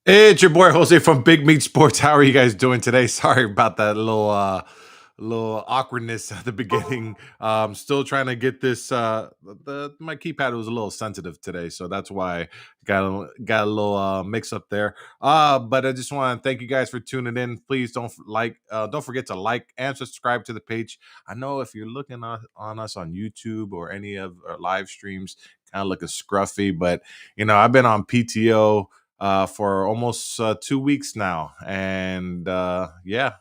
Hey, it's your boy Jose from Big Meat Sports. How are you guys doing today? Sorry about that little awkwardness at the beginning. Still trying to get this the my keypad was a little sensitive today, so that's why I got a little mix up there. But I just want to thank you guys for tuning in. Please don't forget to like and subscribe to the page. I know if you're looking on us on YouTube or any of our live streams, kind of looking scruffy, but I've been on PTO for almost 2 weeks now. And yeah,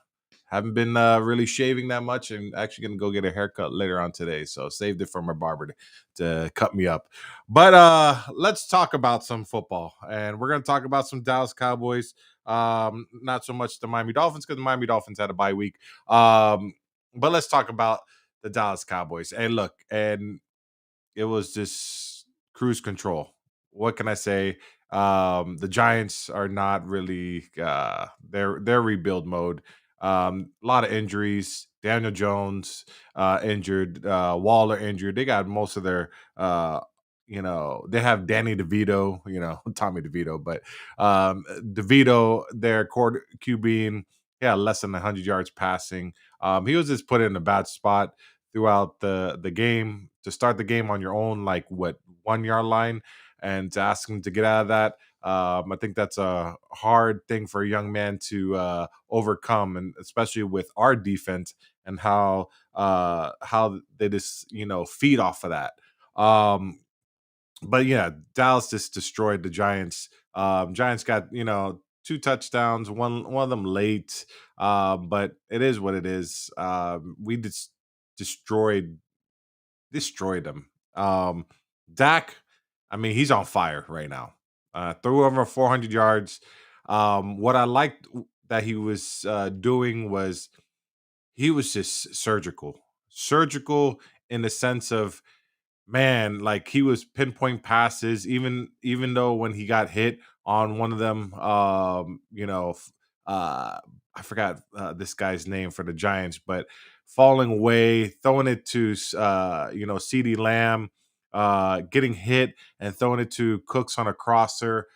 haven't been really shaving that much. And actually going to go get a haircut later on today. So saved it for my barber to cut me up. But let's talk about some football. And we're going to talk about some Dallas Cowboys. Not so much the Miami Dolphins because the Miami Dolphins had a bye week. But let's talk about the Dallas Cowboys. And look, and it was just cruise control. What can I say? The Giants are not really they're rebuild mode. A lot of injuries. Daniel Jones injured, Waller injured. They got most of their they have Danny DeVito, Tommy DeVito, but DeVito, their quarter QB, yeah, less than 100 yards passing. He was just put in a bad spot throughout the game to start the game on your own, like what 1 yard line, and to ask him to get out of that. I think that's a hard thing for a young man to overcome, and especially with our defense and how they just feed off of that. But yeah, Dallas just destroyed the Giants. Giants got two touchdowns, one of them late, but it is what it is. We just destroyed destroyed them. Dak, I mean, he's on fire right now. Threw over 400 yards. What I liked that he was doing was he was just surgical in the sense of, man, like he was pinpoint passes, even though when he got hit on one of them, I forgot this guy's name for the Giants, but falling away, throwing it to CeeDee Lamb, getting hit and throwing it to Cooks on a crosser.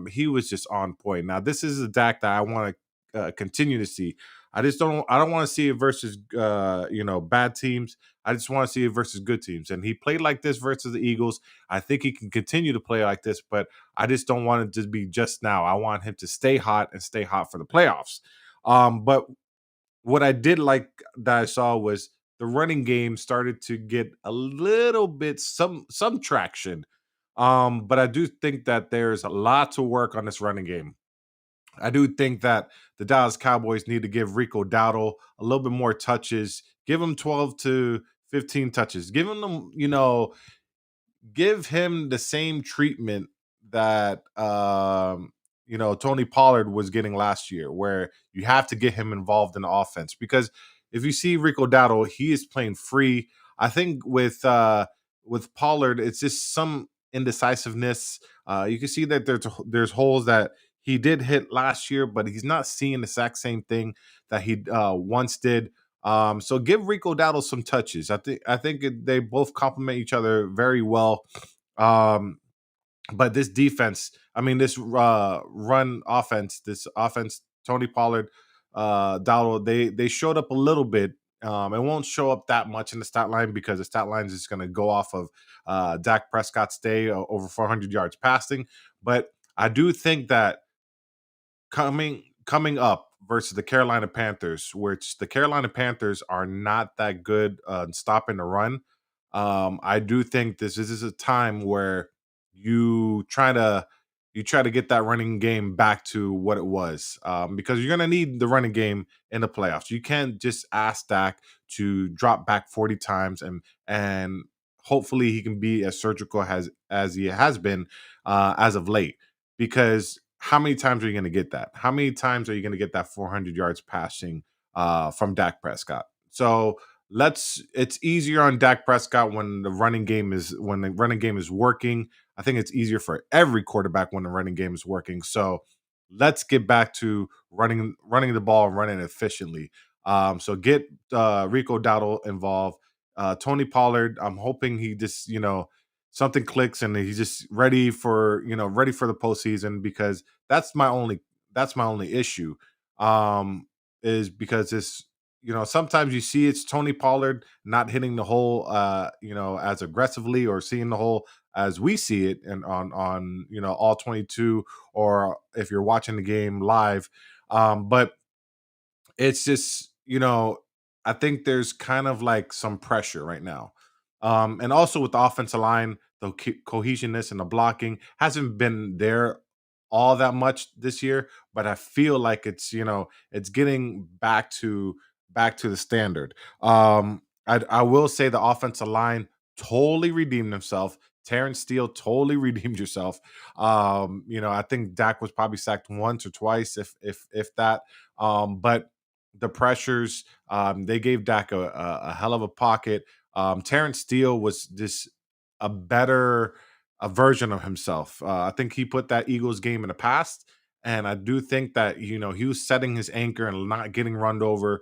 He was just on point. Now, this is a Dak that I want to continue to see. I don't want to see it versus bad teams. I just want to see it versus good teams. And he played like this versus the Eagles. I think he can continue to play like this, but I just don't want it to be just now. I want him to stay hot and stay hot for the playoffs. But what I did like that I saw was the running game started to get a little bit some traction. But I do think that there's a lot to work on this running game. I do think that the Dallas Cowboys need to give Rico Dowdle a little bit more touches. Give him 12 to 15 touches. Give him the same treatment that Tony Pollard was getting last year, where you have to get him involved in the offense. Because if you see Rico Dowdle, he is playing free. I think with Pollard, it's just some indecisiveness. You can see that there's holes that he did hit last year, but he's not seeing the exact same thing that he once did. So give Rico Dowdle some touches. They both complement each other very well. Um, but this defense, I mean, this run offense, Tony Pollard, Dowdle, they showed up a little bit It won't show up that much in the stat line because the stat line is just going to go off of Dak Prescott's day over 400 yards passing. But I do think that coming up versus the Carolina Panthers, which the Carolina Panthers are not that good stopping the run. I do think this is a time where you try to you try to get that running game back to what it was, because you're going to need the running game in the playoffs. You can't just ask Dak to drop back 40 times and hopefully he can be as surgical as he has been as of late, because how many times are you going to get that? How many times are you going to get that 400 yards passing from Dak Prescott? So it's easier on Dak Prescott when the running game is working. I think it's easier for every quarterback when the running game is working. So let's get back to running the ball and running efficiently. So get Rico Dowdle involved. Tony Pollard, I'm hoping he just, something clicks and he's just ready for the postseason, because that's my only that's my only issue. Um, is because it's sometimes you see it's Tony Pollard not hitting the hole as aggressively, or seeing the hole as we see it and on all 22, or if you're watching the game live. But it's just, I think there's kind of like some pressure right now. And also with the offensive line, the cohesionness and the blocking hasn't been there all that much this year, but I feel like it's getting back to the standard. I will say the offensive line totally redeemed himself. Terrence Steele totally redeemed yourself. I think Dak was probably sacked once or twice, if that. But the pressures. They gave Dak a hell of a pocket. Terrence Steele was just a better a version of himself. I think he put that Eagles game in the past, and I do think that he was setting his anchor and not getting run over,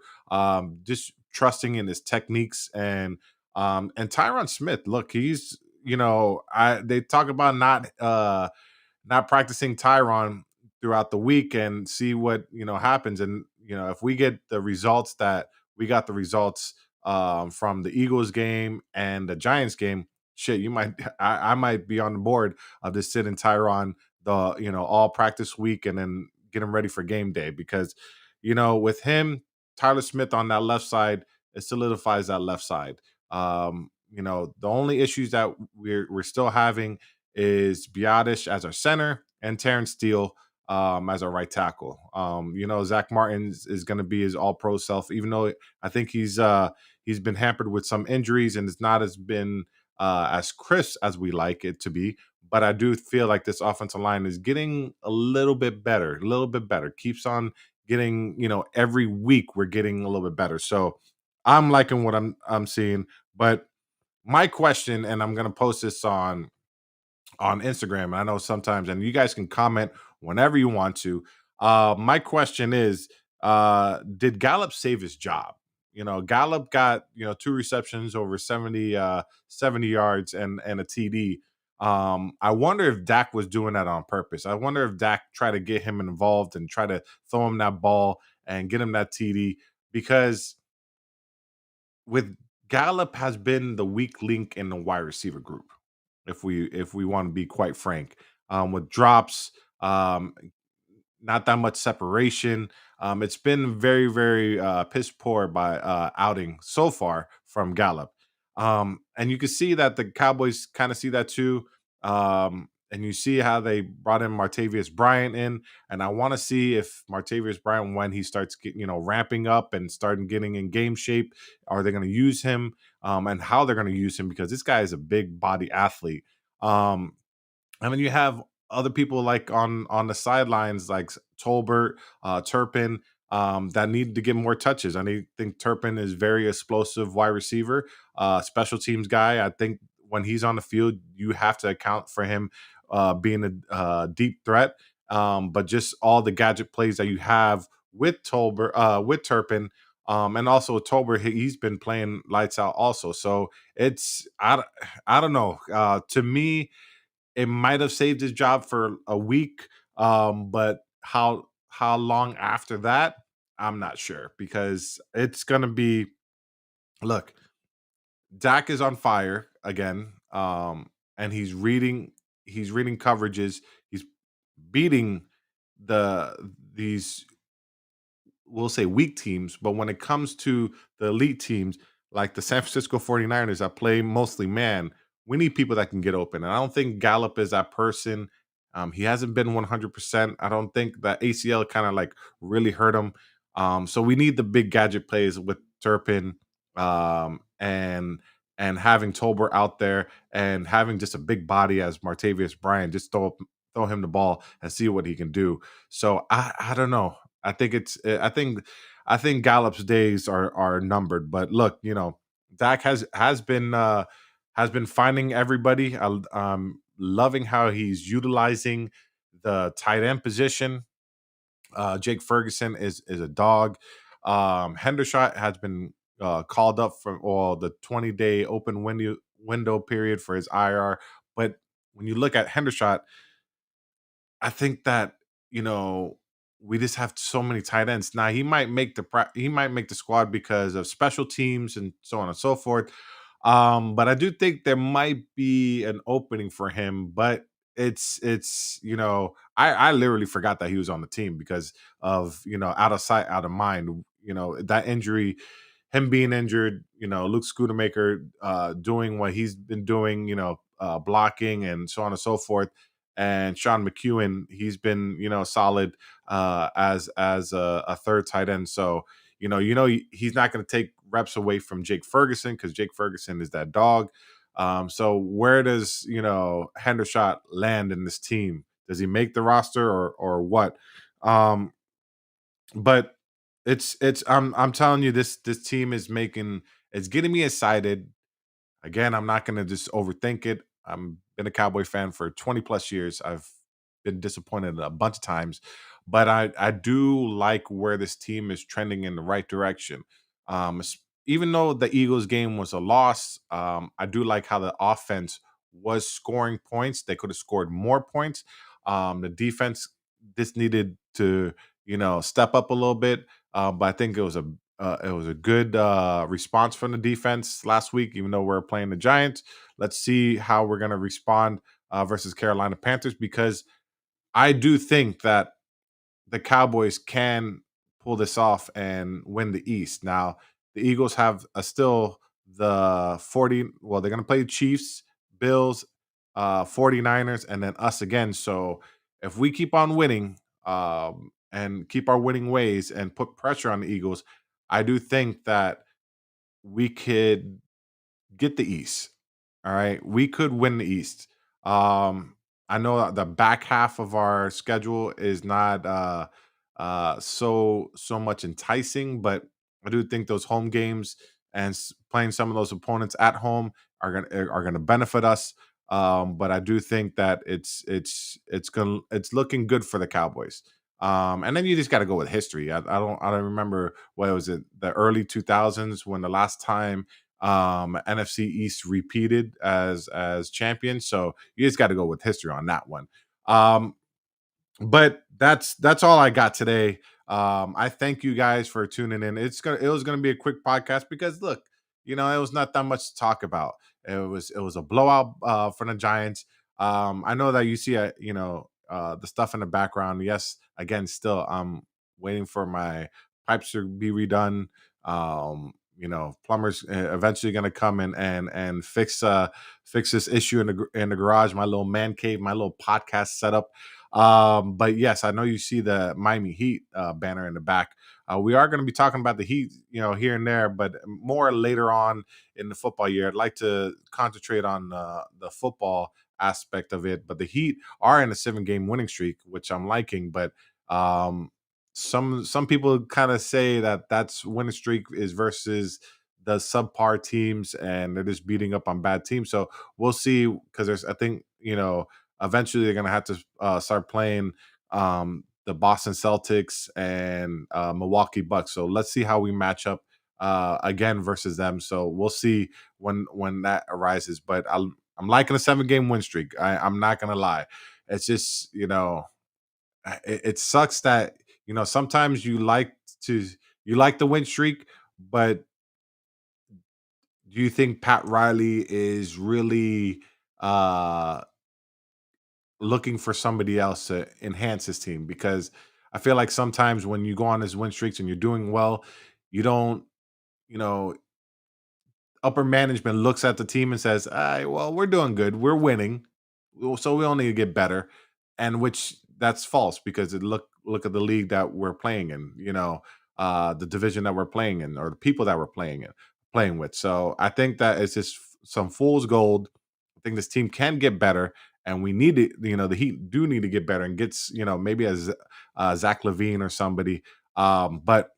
just trusting in his techniques and Tyron Smith. Look, he's I they talk about not practicing Tyron throughout the week and see what happens. And if we get the results that we got the results from the Eagles game and the Giants game, shit, you might I might be on the board of just sitting Tyron the all practice week and then get him ready for game day, because with him, Tyler Smith on that left side, it solidifies that left side. The only issues that we're still having is Biotish as our center and Terrence Steele as our right tackle. Zach Martin is going to be his All Pro self, even though I think he's been hampered with some injuries and it's not as crisp as we like it to be. But I do feel like this offensive line is getting a little bit better, a little bit better. Keeps on getting, every week we're getting a little bit better. So I'm liking what I'm seeing. But my question, and I'm gonna post this on Instagram. And I know sometimes, and you guys can comment whenever you want to. My question is, did Gallup save his job? Gallup got, two receptions over 70 yards and a TD. I wonder if Dak was doing that on purpose. I wonder if Dak tried to get him involved and try to throw him that ball and get him that TD, because with Gallup has been the weak link in the wide receiver group, if we want to be quite frank, with drops, not that much separation. It's been very, very piss poor by outing so far from Gallup. And you can see that the Cowboys kind of see that too. And you see how they brought in Martavius Bryant in, and I want to see if Martavius Bryant, when he starts ramping up and starting getting in game shape, are they going to use him, and how they're going to use him, because this guy is a big body athlete. Um, and then you have other people like on the sidelines, like Tolbert, Turpin, that need to get more touches. Think Turpin is very explosive wide receiver, special teams guy. I think when he's on the field, you have to account for him being a deep threat. But just all the gadget plays that you have with Tolbert, with Turpin, and also Tolbert, he's been playing lights out also. So I don't know. To me, it might have saved his job for a week, but how long after that, I'm not sure, because it's gonna be. Look, Dak is on fire again, and he's reading coverages. He's beating these, we'll say, weak teams, but when it comes to the elite teams like the San Francisco 49ers that play mostly man, we need people that can get open. And I don't think Gallup is that person. He hasn't been 100%. I don't think that ACL kind of like really hurt him. So we need the big gadget plays with Turpin, and having Tolbert out there and having just a big body as Martavius Bryant. Just throw him the ball and see what he can do. So I don't know. I think it's I think Gallup's days are numbered. But look, Dak has been finding everybody. Loving how he's utilizing the tight end position. Jake Ferguson is a dog. Hendershot has been called up from the 20-day open window period for his IR. But when you look at Hendershot, I think that you know we just have so many tight ends. Now he might make the squad because of special teams and so on and so forth. But I do think there might be an opening for him. But it's I literally forgot that he was on the team because of out of sight, out of mind. That injury, him being injured. Luke Schoonamaker doing what he's been doing. Blocking and so on and so forth, and Sean McEwen, he's been solid as a third tight end. So he's not going to take reps away from Jake Ferguson because Jake Ferguson is that dog. So where does Hendershot land in this team? Does he make the roster or what? Um, but it's I'm telling you, this team is making it's getting me excited. Again, I'm not going to just overthink it. I'm been a Cowboy fan for 20 plus years. I've been disappointed a bunch of times, but I do like where this team is trending in the right direction. Even though the Eagles game was a loss, I do like how the offense was scoring points. They could have scored more points. The defense just needed to step up a little bit, but I think it was a good response from the defense last week, even though we're playing the Giants. Let's see how we're going to respond versus Carolina Panthers, because I do think that the Cowboys can pull this off and win the East. Now, the Eagles have still the 40. Well, they're going to play Chiefs, Bills, 49ers, and then us again. So if we keep on winning and keep our winning ways and put pressure on the Eagles, I do think that we could get the East. All right. We could win the East. Um, I know that the back half of our schedule is not so much enticing, but I do think those home games and playing some of those opponents at home are gonna benefit us. But I do think that it's looking good for the Cowboys. And then you just got to go with history. I don't remember what was it, the early 2000s when the last time NFC East repeated as champions. So you just got to go with history on that one. Um, but that's all I got today. I thank you guys for tuning in. It was gonna be a quick podcast because look, it was not that much to talk about. It was a blowout for the Giants. I know that you see the stuff in the background. Yes, again, still I'm waiting for my pipes to be redone. Plumbers eventually gonna come and fix this issue in the garage, my little man cave, my little podcast setup. But yes, I know you see the Miami Heat banner in the back. We are going to be talking about the Heat, here and there, but more later on in the football year. I'd like to concentrate on the football aspect of it. But the Heat are in a 7 game winning streak, which I'm liking. But um, some people kind of say that that's winning streak is versus the subpar teams, and they're just beating up on bad teams. So we'll see, because I think eventually they're going to have to start playing the Boston Celtics and Milwaukee Bucks. So let's see how we match up again versus them. So we'll see when that arises. But I'm liking a 7 game win streak. I'm not going to lie. It's just it sucks that sometimes you like the win streak, but Do you think Pat Riley is really uh looking for somebody else to enhance his team? Because I feel like sometimes when you go on his win streaks and you're doing well, you don't, you know, upper management looks at the team and says, well, we're doing good. We're winning. So we only need to get better. And which that's false because look at the league that we're playing in, the division that we're playing in or the people that we're playing with. So I think that it's just some fool's gold. I think this team can get better and we need to, the Heat do need to get better and gets, maybe as Zach Levine or somebody. But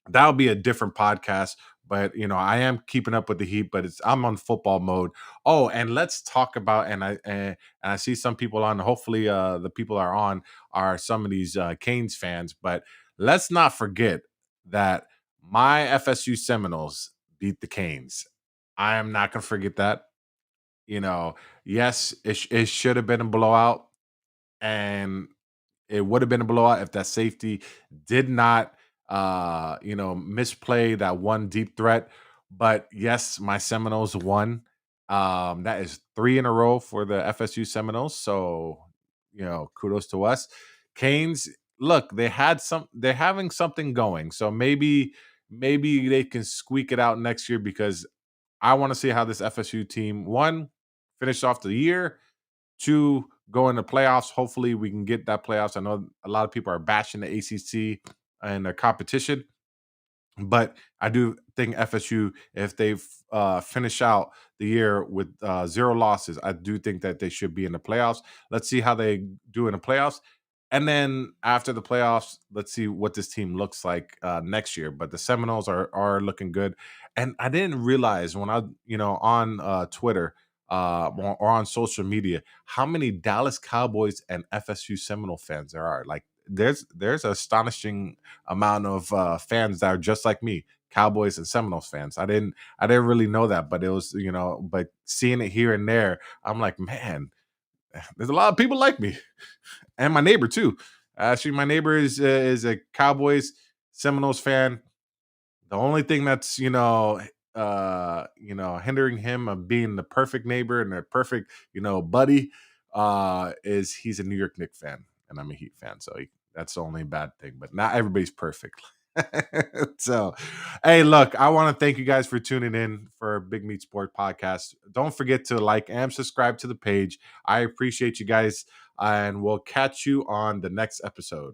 that'll be a different podcast. But I am keeping up with the Heat, but I'm on football mode. Oh, and let's talk about and I see some people on. Hopefully, the people are on are some of these Canes fans. But let's not forget that my FSU Seminoles beat the Canes. I am not gonna forget that. You know, yes, it should have been a blowout, and it would have been a blowout if that safety did not, misplay that one deep threat. But yes, my Seminoles won. That is 3 in a row for the FSU Seminoles. So, kudos to us. Canes, look, they're having something going. So maybe they can squeak it out next year because I want to see how this FSU team one finish off the year, two go into playoffs. Hopefully, we can get that playoffs. I know a lot of people are bashing the ACC and the competition, but I do think FSU, if they finish out the year with 0 losses, I do think that they should be in the playoffs. Let's see how they do in the playoffs. And then after the playoffs, let's see what this team looks like next year. But the Seminoles are looking good. And I didn't realize when I, on Twitter or on social media, how many Dallas Cowboys and FSU Seminole fans there are. Like there's an astonishing amount of fans that are just like me, Cowboys and Seminoles fans. I didn't really know that, but it was but seeing it here and there, I'm like, man, there's a lot of people like me, and my neighbor too. Actually, my neighbor is a Cowboys Seminoles fan. The only thing that's hindering him of being the perfect neighbor and the perfect buddy is he's a New York Knicks fan and I'm a Heat fan, so that's the only bad thing. But not everybody's perfect. So, hey, look, I want to thank you guys for tuning in for Big Meat Sport Podcast. Don't forget to like and subscribe to the page. I appreciate you guys, and we'll catch you on the next episode.